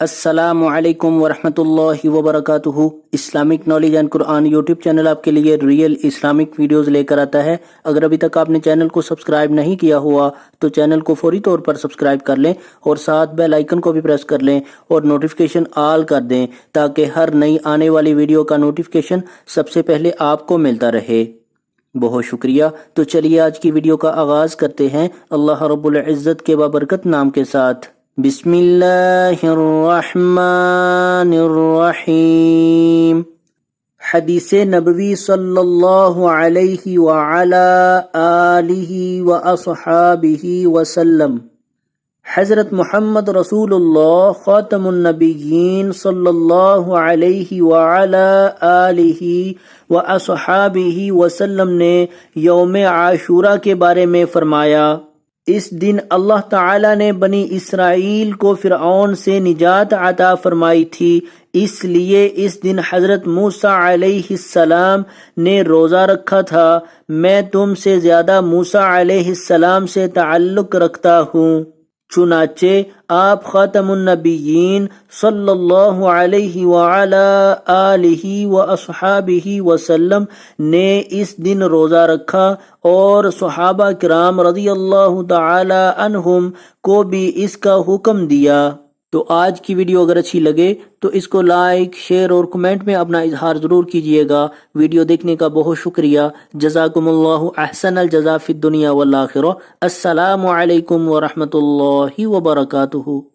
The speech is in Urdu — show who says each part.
Speaker 1: السلام علیکم ورحمۃ اللہ وبرکاتہ۔ Islamic knowledge and Quran YouTube channel آپ کے لیے ریئل اسلامک ویڈیوز لے کر آتا ہے۔ اگر ابھی تک آپ نے چینل کو سبسکرائب نہیں کیا ہوا تو چینل کو فوری طور پر سبسکرائب کر لیں اور ساتھ بیل آئیکن کو بھی پریس کر لیں اور نوٹیفیکیشن آل کر دیں تاکہ ہر نئی آنے والی ویڈیو کا نوٹیفیکیشن سب سے پہلے آپ کو ملتا رہے۔ بہت شکریہ۔ تو چلیے آج کی ویڈیو کا آغاز کرتے ہیں اللہ رب العزت کے بابرکت نام کے ساتھ۔ بسم اللہ الرحمن الرحیم۔ حدیث نبوی صلی اللہ علیہ وعلا آلہ واصحابہ وسلم۔ حضرت محمد رسول اللہ خاتم النبیین صلی اللہ علیہ وعلا آلہ واصحابہ وسلم نے یوم عاشورہ کے بارے میں فرمایا، اس دن اللہ تعالی نے بنی اسرائیل کو فرعون سے نجات عطا فرمائی تھی، اس لیے اس دن حضرت موسیٰ علیہ السلام نے روزہ رکھا تھا۔ میں تم سے زیادہ موسیٰ علیہ السلام سے تعلق رکھتا ہوں، چنانچہ آپ خاتم النبیین صلی اللہ علیہ وعلا آلہ واصحابہ وسلم نے اس دن روزہ رکھا اور صحابہ کرام رضی اللہ تعالی عنہم کو بھی اس کا حکم دیا۔ تو آج کی ویڈیو اگر اچھی لگے تو اس کو لائک، شیئر اور کمنٹ میں اپنا اظہار ضرور کیجیے گا۔ ویڈیو دیکھنے کا بہت شکریہ۔ جزاکم اللہ احسن الجزاء فی الدنیا والآخرہ۔ السلام علیکم ورحمۃ اللہ وبرکاتہ۔